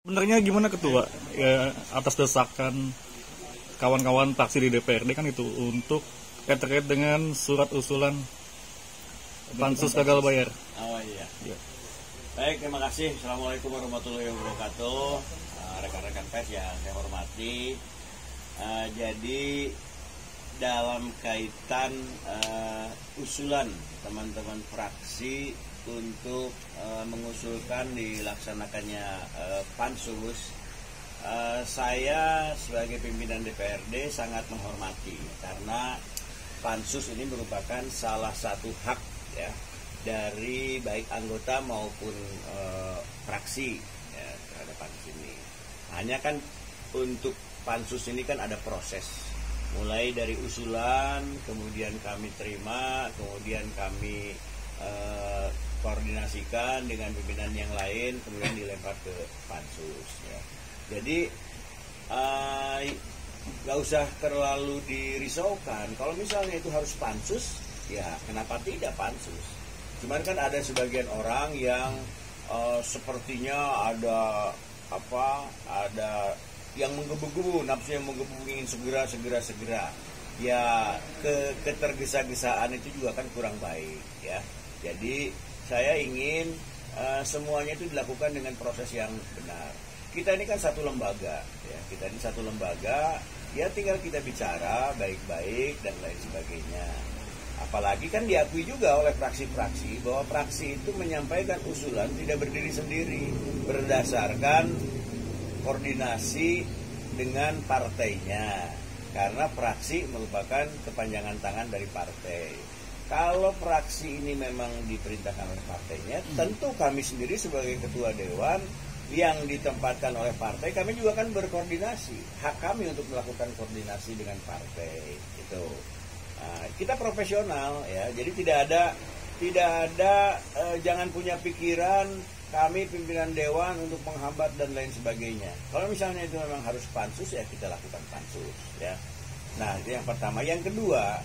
Sebenarnya gimana Ketua, ya, atas desakan kawan-kawan fraksi di DPRD kan itu untuk terkait dengan surat usulan pansus gagal bayar. Oh iya. Ya. Baik, terima kasih. Assalamualaikum warahmatullahi wabarakatuh. Rekan-rekan pers yang saya hormati. Jadi dalam kaitan usulan teman-teman fraksi untuk mengusulkan dilaksanakannya pansus, saya sebagai pimpinan DPRD sangat menghormati karena pansus ini merupakan salah satu hak ya dari baik anggota maupun fraksi ya, terhadap pansus ini. Hanya kan untuk pansus ini kan ada proses, mulai dari usulan, kemudian kami terima, kemudian kami koordinasikan dengan pimpinan yang lain, kemudian dilempar ke pansus ya. Jadi nggak usah terlalu dirisaukan. Kalau misalnya itu harus pansus, ya kenapa tidak pansus? Cuman kan ada sebagian orang yang sepertinya ada yang menggebu-gebu, nafsu yang menggebu ingin segera. Ya ketergesa-gesaan itu juga kan kurang baik ya. Jadi saya ingin semuanya itu dilakukan dengan proses yang benar. Kita ini kan satu lembaga ya, ya tinggal kita bicara baik-baik dan lain sebagainya. Apalagi kan diakui juga oleh fraksi-fraksi bahwa fraksi itu menyampaikan usulan tidak berdiri sendiri, berdasarkan koordinasi dengan partainya, karena fraksi merupakan kepanjangan tangan dari partai. Kalau fraksi ini memang diperintahkan oleh partainya, tentu kami sendiri sebagai ketua dewan yang ditempatkan oleh partai, kami juga kan berkoordinasi. Hak kami untuk melakukan koordinasi dengan partai itu. Nah, kita profesional ya, jadi tidak ada jangan punya pikiran kami pimpinan dewan untuk menghambat dan lain sebagainya. Kalau misalnya itu memang harus pansus, ya kita lakukan pansus ya. Nah, itu yang pertama. Yang kedua,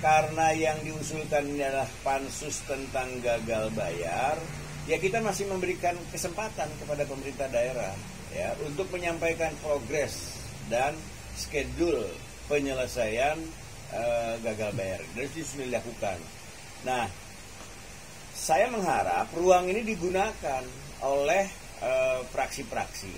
karena yang diusulkan adalah pansus tentang gagal bayar, ya kita masih memberikan kesempatan kepada pemerintah daerah ya untuk menyampaikan progres dan schedule penyelesaian gagal bayar. Dan itu sudah dilakukan. Nah, saya mengharap ruang ini digunakan oleh fraksi-fraksi,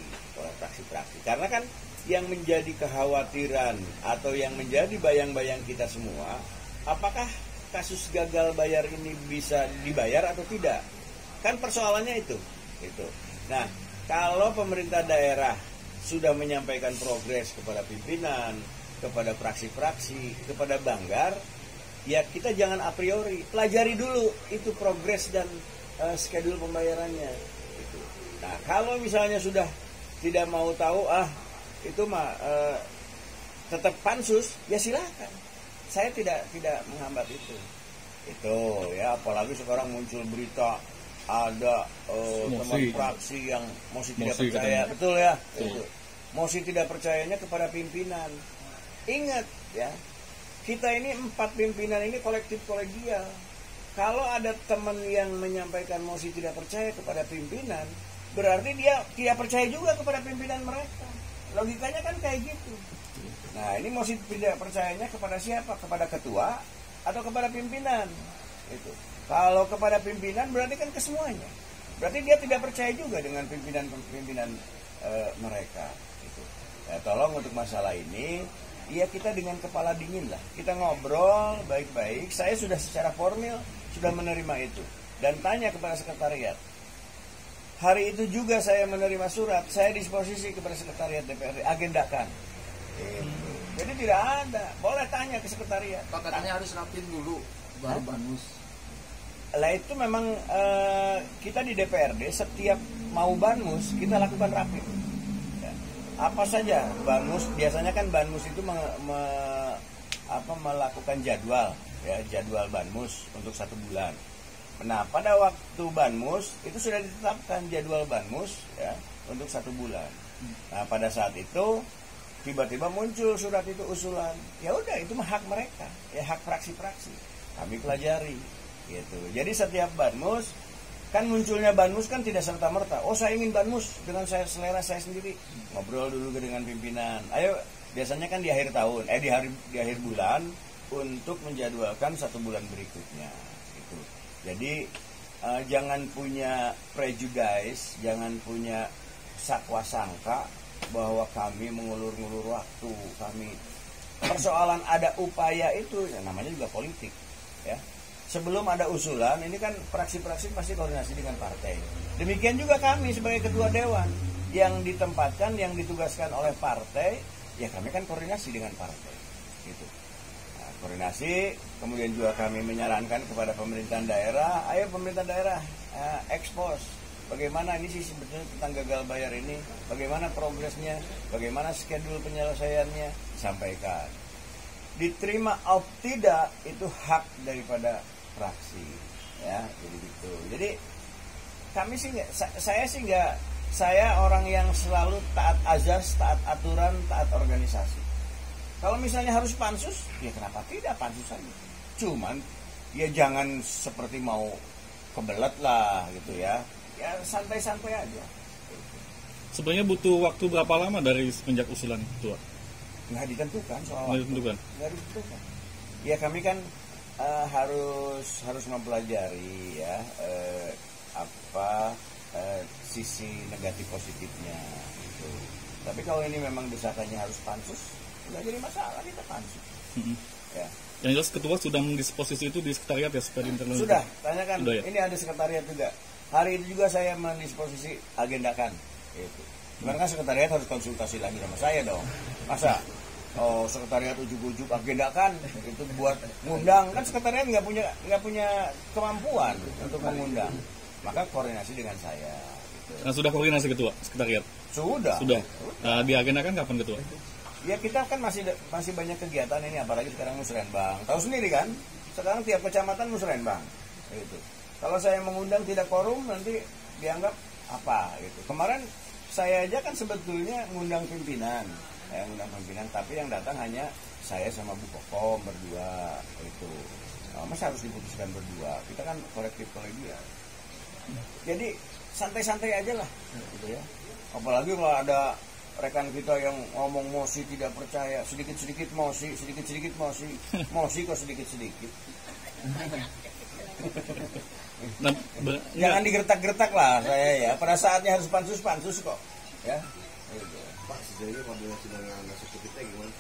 karena kan yang menjadi kekhawatiran atau yang menjadi bayang-bayang kita semua, apakah kasus gagal bayar ini bisa dibayar atau tidak? Kan persoalannya itu. Nah, kalau pemerintah daerah sudah menyampaikan progres kepada pimpinan, kepada fraksi-fraksi, kepada Banggar, ya kita jangan a priori, pelajari dulu itu progres dan schedule pembayarannya. Gitu. Nah, kalau misalnya sudah tidak mau tahu, itu mah tetap pansus, ya silakan. Saya tidak menghambat itu. Itu ya, apalagi sekarang muncul berita ada teman fraksi yang mosi tidak percaya, betul ya? Itu. Mosi tidak percayanya kepada pimpinan. Ingat ya, kita ini 4 pimpinan ini kolektif kolegial. Kalau ada teman yang menyampaikan mosi tidak percaya kepada pimpinan, berarti dia tidak percaya juga kepada pimpinan mereka. Logikanya kan kayak gitu. Nah, ini mosi tidak percayanya kepada siapa? Kepada ketua atau kepada pimpinan? Itu. Kalau kepada pimpinan berarti kan kesemuanya. Berarti dia tidak percaya juga dengan pimpinan mereka. Itu. Ya, tolong untuk masalah ini, ya kita dengan kepala dingin lah. Kita ngobrol baik-baik. Saya sudah secara formal sudah menerima itu dan tanya kepada sekretariat. Hari itu juga saya menerima surat. Saya disposisi kepada sekretariat DPRD, agendakan. Jadi tidak ada. Boleh tanya ke sekretariat. Pak, katanya harus rapin dulu baru banus. Lah itu memang kita di DPRD setiap mau banmus kita lakukan rapin. Ya. Apa saja banmus, biasanya kan banmus itu melakukan jadwal banmus untuk 1 bulan. Nah, pada waktu banmus itu sudah ditetapkan jadwal banmus ya untuk 1 bulan. Nah, pada saat itu tiba-tiba muncul surat itu usulan. Ya udah, itu hak mereka, ya hak fraksi-fraksi. Kami pelajari gitu. Jadi setiap banmus Kan munculnya Banmus kan tidak serta-merta. Oh, saya ingin Banmus dengan selera saya sendiri. Ngobrol dulu dengan pimpinan. Ayo, biasanya kan di akhir tahun, di akhir bulan untuk menjadwalkan 1 bulan berikutnya. Gitu. Jadi jangan punya prejudice, jangan punya sakwa sangka bahwa kami mengulur-ngulur waktu, kami persoalan ada upaya itu ya namanya juga politik, ya. Sebelum ada usulan, ini kan praksi-praksi pasti koordinasi dengan partai. Demikian juga kami sebagai ketua dewan yang ditempatkan, yang ditugaskan oleh partai, ya kami kan koordinasi dengan partai. Gitu. Nah, koordinasi, kemudian juga kami menyarankan kepada pemerintahan daerah, ayo pemerintah daerah expose bagaimana ini sih sebetulnya tentang gagal bayar ini, bagaimana progresnya, bagaimana schedule penyelesaiannya, sampaikan. Diterima atau tidak itu hak daripada fraksi, ya, jadi gitu. Jadi kami sih nggak, saya orang yang selalu taat azas, taat aturan, taat organisasi. Kalau misalnya harus pansus, ya kenapa tidak pansus saja. Cuman ya jangan seperti mau kebelet lah gitu ya. Ya santai-santai aja. Sebenarnya butuh waktu berapa lama dari semenjak usulan ketua? Nggak ditentukan soal Nggak ditentukan. Nggak ditentukan. Ya kami kan harus mempelajari ya sisi negatif positifnya gitu. Tapi kalau ini memang desakannya harus pansus, nggak jadi masalah, kita pansus. Ya. Yang jelas ketua sudah mendisposisi itu di sekretariat ya supaya internal. Sudah, tanyakan. Sudah, ya? Ini ada sekretariat juga. Hari itu juga saya mendisposisi agendakan. Gitu. Cuman kan sekretariat harus konsultasi lagi sama saya dong. Masa sekretariat ujuk-ujuk agendakan itu buat ngundang, kan sekretariat nggak punya kemampuan untuk mengundang. Maka koordinasi dengan saya. Gitu. Nah, sudah koordinasi ketua sekretariat? Sudah. Nah, diagendakan kapan ketua? Ya kita kan masih banyak kegiatan ini, apalagi sekarang musrenbang. Tahu sendiri kan? Sekarang tiap kecamatan musrenbang. Gitu. Kalau saya mengundang tidak quorum nanti dianggap apa gitu. Kemarin saya aja kan sebetulnya ngundang pimpinan, tapi yang datang hanya saya sama Bu Kokom berdua itu. Masa harus diputuskan berdua? Kita kan kolektif kolegial. Jadi santai-santai aja lah, gitu ya. Apalagi kalau ada rekan kita yang ngomong mosi tidak percaya, sedikit-sedikit mosi, mosi kok sedikit-sedikit. Jangan digertak-gertak lah saya ya. Pada saatnya harus pansus kok, ya. Pak, sejauh ini koordinasi dengan eksekutifnya gimana?